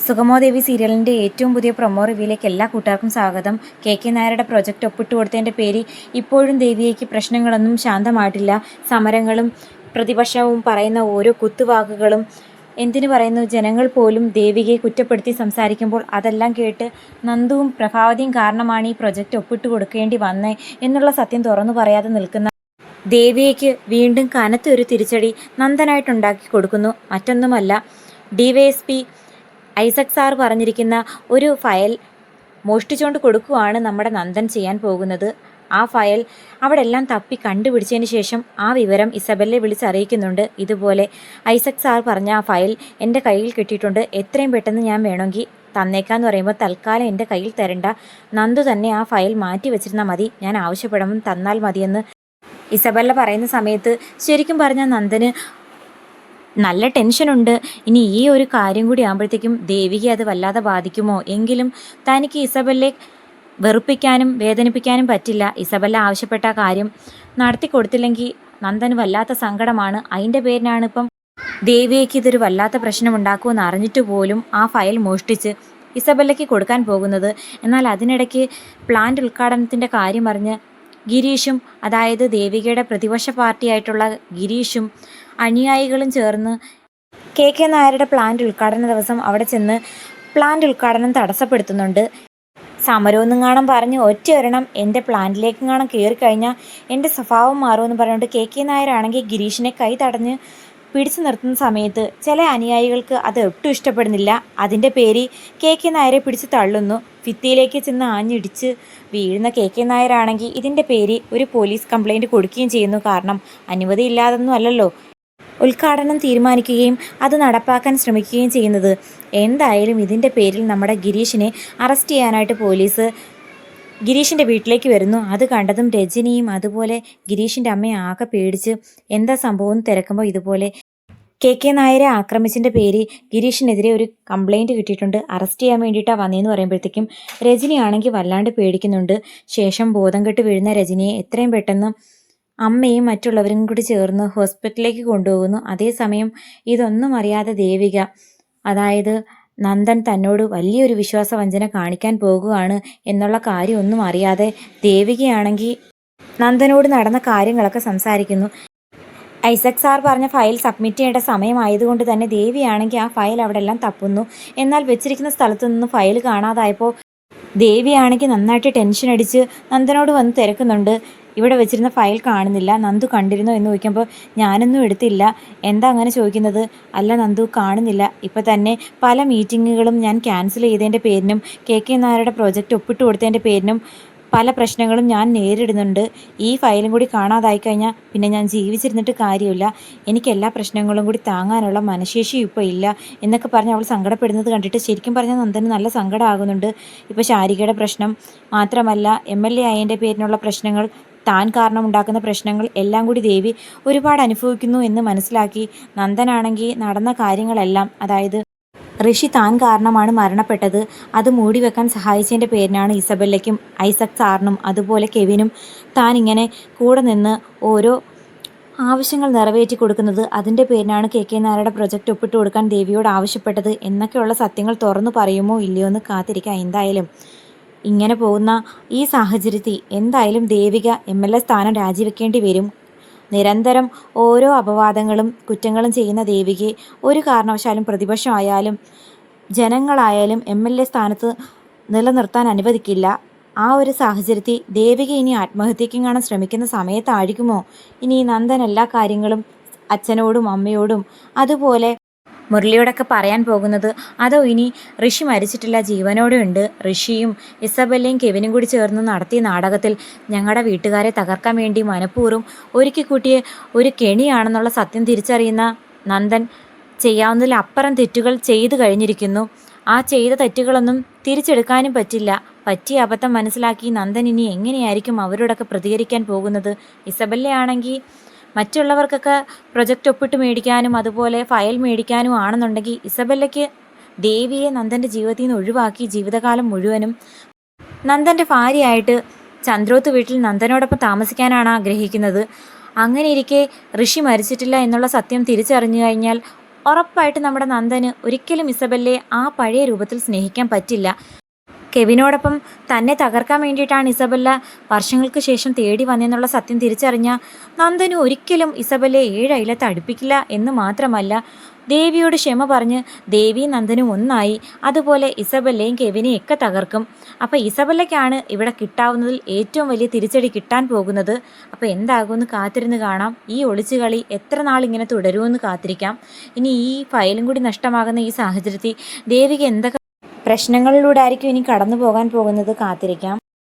സുഗമോദേവി സീരിയലിൻ്റെ ഏറ്റവും പുതിയ പ്രൊമോ റിവ്യൂയിലേക്ക് എല്ലാ കൂട്ടുകാർക്കും സ്വാഗതം. കെ നായരുടെ പ്രൊജക്റ്റ് ഒപ്പിട്ട് കൊടുത്തതിൻ്റെ പേരിൽ ഇപ്പോഴും ദേവിയേക്ക് പ്രശ്നങ്ങളൊന്നും ശാന്തമായിട്ടില്ല. സമരങ്ങളും പ്രതിപക്ഷവും പറയുന്ന ഓരോ കുത്തുവാക്കുകളും എന്തിനു പറയുന്നു, ജനങ്ങൾ പോലും ദേവികയെ കുറ്റപ്പെടുത്തി സംസാരിക്കുമ്പോൾ അതെല്ലാം കേട്ട് നന്ദുവും പ്രഭാവതിയും കാരണമാണ് ഈ പ്രൊജക്റ്റ് ഒപ്പിട്ട് കൊടുക്കേണ്ടി വന്നേ എന്നുള്ള സത്യം തുറന്നു പറയാതെ നിൽക്കുന്ന ദേവിയേക്ക് വീണ്ടും കനത്തൊരു തിരിച്ചടി നന്ദനായിട്ടുണ്ടാക്കി കൊടുക്കുന്നു. മറ്റൊന്നുമല്ല, DYSP ഐസക് സാർ പറഞ്ഞിരിക്കുന്ന ഒരു ഫയൽ മോഷ്ടിച്ചുകൊണ്ട് കൊടുക്കുകയാണ് നമ്മുടെ നന്ദൻ ചെയ്യാൻ പോകുന്നത്. ആ ഫയൽ അവിടെ എല്ലാം തപ്പി കണ്ടുപിടിച്ചതിന് ശേഷം ആ വിവരം ഇസബെല്ലെ വിളിച്ചറിയിക്കുന്നുണ്ട്. ഇതുപോലെ ഐസക് സാർ പറഞ്ഞ ആ ഫയൽ എൻ്റെ കയ്യിൽ കിട്ടിയിട്ടുണ്ട്, എത്രയും പെട്ടെന്ന് ഞാൻ വേണമെങ്കിൽ തന്നേക്കാന്ന് പറയുമ്പോൾ തൽക്കാലം എൻ്റെ കയ്യിൽ തരണ്ട, നന്ദു തന്നെ ആ ഫയൽ മാറ്റി വെച്ചിരുന്നാൽ മതി, ഞാൻ ആവശ്യപ്പെടുമ്പോൾ തന്നാൽ മതിയെന്ന് ഇസബെല്ല പറയുന്ന സമയത്ത് ശരിക്കും പറഞ്ഞാൽ നന്ദന് നല്ല ടെൻഷനുണ്ട്. ഇനി ഈ ഒരു കാര്യം കൂടി ആകുമ്പോഴത്തേക്കും ദേവികയെ അത് വല്ലാതെ ബാധിക്കുമോ? എങ്കിലും തനിക്ക് ഇസബെല്ലെ വെറുപ്പിക്കാനും വേദനിപ്പിക്കാനും പറ്റില്ല. ഇസബെല്ല ആവശ്യപ്പെട്ട കാര്യം നടത്തി കൊടുത്തില്ലെങ്കിൽ നന്ദന് വല്ലാത്ത സങ്കടമാണ്. അതിൻ്റെ പേരിനാണ് ഇപ്പം ദേവിയയ്ക്ക് ഇതൊരു വല്ലാത്ത പ്രശ്നമുണ്ടാക്കുമെന്ന് അറിഞ്ഞിട്ട് പോലും ആ ഫയൽ മോഷ്ടിച്ച് ഇസബെല്ലയ്ക്ക് കൊടുക്കാൻ പോകുന്നത്. എന്നാൽ അതിനിടയ്ക്ക് പ്ലാന്റ് ഉദ്ഘാടനത്തിൻ്റെ കാര്യം അറിഞ്ഞ് ഗിരീഷും, അതായത് ദേവികയുടെ പ്രതിപക്ഷ പാർട്ടിയായിട്ടുള്ള ഗിരീഷും അനുയായികളും ചേർന്ന് കെ നായരുടെ പ്ലാന്റ് ഉദ്ഘാടന ദിവസം അവിടെ ചെന്ന് പ്ലാന്റ് ഉദ്ഘാടനം തടസ്സപ്പെടുത്തുന്നുണ്ട്. സമരമൊന്നും കാണാൻ പറഞ്ഞ് ഒറ്റയൊരെണ്ണം എൻ്റെ പ്ലാന്റിലേക്ക് കാണാൻ കയറിക്കഴിഞ്ഞാൽ എൻ്റെ സ്വഭാവം മാറുമെന്ന് പറഞ്ഞുകൊണ്ട് കെ നായരാണെങ്കിൽ ഗിരീഷിനെ കൈ തടഞ്ഞ് പിടിച്ചു നിർത്തുന്ന സമയത്ത് ചില അനുയായികൾക്ക് അത് ഒട്ടും ഇഷ്ടപ്പെടുന്നില്ല. അതിൻ്റെ പേര് കെ നായരെ പിടിച്ച് തള്ളുന്നു. ഭിത്തിയിലേക്ക് ചെന്ന് ആഞ്ഞിടിച്ച് വീഴുന്ന കെ നായരാണെങ്കിൽ ഇതിൻ്റെ പേര് ഒരു പോലീസ് കംപ്ലൈൻറ്റ് കൊടുക്കുകയും ചെയ്യുന്നു. കാരണം അനുമതിയില്ലാതൊന്നും അല്ലല്ലോ ഉദ്ഘാടനം തീരുമാനിക്കുകയും അത് നടപ്പാക്കാൻ ശ്രമിക്കുകയും ചെയ്യുന്നത്. എന്തായാലും ഇതിൻ്റെ പേരിൽ നമ്മുടെ ഗിരീഷിനെ അറസ്റ്റ് ചെയ്യാനായിട്ട് പോലീസ് ഗിരീഷിൻ്റെ വീട്ടിലേക്ക് വരുന്നു. അത് കണ്ടതും രജനിയും അതുപോലെ ഗിരീഷിൻ്റെ അമ്മയും ആകെ പേടിച്ച് എന്താ സംഭവം തിരക്കുമ്പോൾ ഇതുപോലെ കെ നായരെ ആക്രമിച്ചതിൻ്റെ പേര് ഗിരീഷിനെതിരെ ഒരു കംപ്ലൈൻറ്റ് കിട്ടിയിട്ടുണ്ട്, അറസ്റ്റ് ചെയ്യാൻ വേണ്ടിയിട്ടാണ് വന്നതെന്ന് പറയുമ്പോഴത്തേക്കും രജനിയാണെങ്കിൽ വല്ലാണ്ട് പേടിക്കുന്നുണ്ട്. ശേഷം ബോധം കെട്ട് വീഴുന്ന രജനിയെ എത്രയും പെട്ടെന്ന് അമ്മയും മറ്റുള്ളവരും കൂടി ചേർന്ന് ഹോസ്പിറ്റലിലേക്ക് കൊണ്ടുപോകുന്നു. അതേസമയം ഇതൊന്നും അറിയാതെ ദേവിക, അതായത് നന്ദൻ തന്നോട് വലിയൊരു വിശ്വാസവഞ്ചന കാണിക്കാൻ പോകുകയാണ് എന്നുള്ള കാര്യമൊന്നും അറിയാതെ ദേവികയാണെങ്കിൽ നന്ദനോട് നടന്ന കാര്യങ്ങളൊക്കെ സംസാരിക്കുന്നു. ഐസക് സാർ പറഞ്ഞ ഫയൽ സബ്മിറ്റ് ചെയ്യേണ്ട സമയമായതുകൊണ്ട് തന്നെ ദേവിയാണെങ്കിൽ ആ ഫയൽ അവിടെ എല്ലാം തപ്പുന്നു. എന്നാൽ വെച്ചിരിക്കുന്ന സ്ഥലത്തു നിന്ന് ഫയൽ കാണാതായപ്പോൾ ദേവിയാണെങ്കിൽ നന്നായിട്ട് ടെൻഷൻ അടിച്ച് നന്ദനോട് വന്ന് തിരക്കുന്നുണ്ട്. ഇവിടെ വെച്ചിരുന്ന ഫയൽ കാണുന്നില്ല, നന്ദു കണ്ടിരുന്നോ എന്ന് ചോദിക്കുമ്പോൾ ഞാനൊന്നും എടുത്തില്ല. എന്താ അങ്ങനെ ചോദിക്കുന്നത്? അല്ല നന്ദു കാണുന്നില്ല, ഇപ്പം തന്നെ പല മീറ്റിങ്ങുകളും ഞാൻ ക്യാൻസൽ ചെയ്തതിൻ്റെ പേരിനും കെ നായരുടെ പ്രോജക്റ്റ് ഒപ്പിട്ട് കൊടുത്തതിൻ്റെ പേരിനും പല പ്രശ്നങ്ങളും ഞാൻ നേരിടുന്നുണ്ട്. ഈ ഫയലും കൂടി കാണാതായി കഴിഞ്ഞാൽ പിന്നെ ഞാൻ ജീവിച്ചിരുന്നിട്ട് കാര്യമില്ല, എനിക്ക് എല്ലാ പ്രശ്നങ്ങളും കൂടി താങ്ങാനുള്ള മനഃശേഷിയും ഇപ്പോൾ ഇല്ല എന്നൊക്കെ പറഞ്ഞ് അവൾ സങ്കടപ്പെടുന്നത് കണ്ടിട്ട് ശരിക്കും പറഞ്ഞാൽ നന്ദന് നല്ല സങ്കടമാകുന്നുണ്ട്. ഇപ്പോൾ ശാരികയുടെ പ്രശ്നം മാത്രമല്ല, MLA ആയതിൻ്റെ പേരിനുള്ള പ്രശ്നങ്ങൾ, താൻ കാരണം ഉണ്ടാക്കുന്ന പ്രശ്നങ്ങൾ എല്ലാം കൂടി ദേവി ഒരുപാട് അനുഭവിക്കുന്നു എന്ന് മനസ്സിലാക്കി നന്ദനാണെങ്കിൽ നടന്ന കാര്യങ്ങളെല്ലാം, അതായത് ഋഷി താൻ കാരണമാണ് മരണപ്പെട്ടത്, അത് മൂടിവെക്കാൻ സഹായിച്ചതിൻ്റെ പേരിനാണ് ഇസബെല്ലയ്ക്കും ഐസക് സാറിനും അതുപോലെ കെവിനും താൻ ഇങ്ങനെ കൂടെ നിന്ന് ഓരോ ആവശ്യങ്ങൾ നിറവേറ്റി കൊടുക്കുന്നത്, അതിൻ്റെ പേരിനാണ് കെ നായരുടെ പ്രൊജക്റ്റ് ഒപ്പിട്ട് കൊടുക്കാൻ ദേവിയോട് ആവശ്യപ്പെട്ടത് എന്നൊക്കെയുള്ള സത്യങ്ങൾ തുറന്നു പറയുമോ ഇല്ലയോ എന്ന് കാത്തിരിക്കാം. എന്തായാലും ഇങ്ങനെ പോകുന്ന ഈ സാഹചര്യത്തിൽ എന്തായാലും ദേവിക MLA സ്ഥാനം രാജിവെക്കേണ്ടി വരും. നിരന്തരം ഓരോ അപവാദങ്ങളും കുറ്റങ്ങളും ചെയ്യുന്ന ദേവികയെ ഒരു കാരണവശാലും പ്രതിപക്ഷമായാലും ജനങ്ങളായാലും MLA സ്ഥാനത്ത് നിലനിർത്താൻ അനുവദിക്കില്ല. ആ ഒരു സാഹചര്യത്തിൽ ദേവിക ഇനി ആത്മഹത്യയ്ക്കും കാണാൻ ശ്രമിക്കുന്ന സമയത്തായിരിക്കുമോ ഇനി നന്ദൻ എല്ലാ കാര്യങ്ങളും അച്ഛനോടും അമ്മയോടും അതുപോലെ മുരളിയോടൊക്കെ പറയാൻ പോകുന്നത്? അതോ ഇനി ഋഷി മരിച്ചിട്ടില്ല, ജീവനോടെ ഉണ്ട്, ഋഷിയും ഇസബെല്ലയും കെവിനും കൂടി ചേർന്ന് നടത്തിയ നാടകത്തിൽ ഞങ്ങളുടെ വീട്ടുകാരെ തകർക്കാൻ വേണ്ടി മനഃപൂർവ്വം ഒരുക്കി കൂട്ടിയ ഒരു കെണിയാണെന്നുള്ള സത്യം തിരിച്ചറിയുന്ന നന്ദൻ ചെയ്യാവുന്നതിലപ്പുറം തെറ്റുകൾ ചെയ്തു കഴിഞ്ഞിരിക്കുന്നു. ആ ചെയ്ത തെറ്റുകളൊന്നും തിരിച്ചെടുക്കാനും പറ്റില്ല. പറ്റിയ അബദ്ധം മനസ്സിലാക്കി നന്ദൻ ഇനി എങ്ങനെയായിരിക്കും അവരോടൊക്കെ പ്രതികരിക്കാൻ പോകുന്നത്? ഇസബെല്ലയാണെങ്കിൽ മറ്റുള്ളവർക്കൊക്കെ പ്രൊജക്റ്റ് ഒപ്പിട്ട് മേടിക്കാനും അതുപോലെ ഫയൽ മേടിക്കാനും ആണെന്നുണ്ടെങ്കിൽ ഇസബെല്ലയ്ക്ക് ദേവിയെ നന്ദൻ്റെ ജീവിതത്തിൽ നിന്ന് ഒഴിവാക്കി ജീവിതകാലം മുഴുവനും നന്ദൻ്റെ ഭാര്യയായിട്ട് ചന്ദ്രോത്ത് വീട്ടിൽ നന്ദനോടൊപ്പം താമസിക്കാനാണ് ആഗ്രഹിക്കുന്നത്. അങ്ങനെ ഇരിക്കെ ഋഷി മരിച്ചിട്ടില്ല എന്നുള്ള സത്യം തിരിച്ചറിഞ്ഞു കഴിഞ്ഞാൽ ഉറപ്പായിട്ട് നമ്മുടെ നന്ദന് ഒരിക്കലും ഇസബെല്ലയെ ആ പഴയ രൂപത്തിൽ സ്നേഹിക്കാൻ പറ്റില്ല. കെവിനോടൊപ്പം തന്നെ തകർക്കാൻ വേണ്ടിയിട്ടാണ് ഇസബെല്ല വർഷങ്ങൾക്ക് ശേഷം തേടി വന്നെന്നുള്ള സത്യം തിരിച്ചറിഞ്ഞ നന്ദനു ഒരിക്കലും ഇസബെല്ലയെ 7 അയലത്ത് അടുപ്പിക്കില്ല എന്ന് മാത്രമല്ല, ദേവിയോട് ക്ഷമ പറഞ്ഞ് ദേവിയും നന്ദനും ഒന്നായി. അതുപോലെ ഇസബെല്ലയും കെവിനെയും ഒക്കെ തകർക്കും. അപ്പോൾ ഇസബെല്ലയ്ക്കാണ് ഇവിടെ കിട്ടാവുന്നതിൽ ഏറ്റവും വലിയ തിരിച്ചടി കിട്ടാൻ പോകുന്നത്. അപ്പോൾ എന്താകുമെന്ന് കാത്തിരുന്ന് കാണാം. ഈ ഒളിച്ചുകളി എത്ര നാളിങ്ങനെ തുടരുമെന്ന് കാത്തിരിക്കാം. ഇനി ഈ ഫയലും കൂടി നഷ്ടമാകുന്ന ഈ സാഹചര്യത്തിൽ ദേവിക്ക് എന്തൊക്കെ പ്രശ്നങ്ങളിലൂടെ ആയിരിക്കും ഇനി കടന്നു പോകാൻ പോകുന്നത്, കാത്തിരിക്കാം.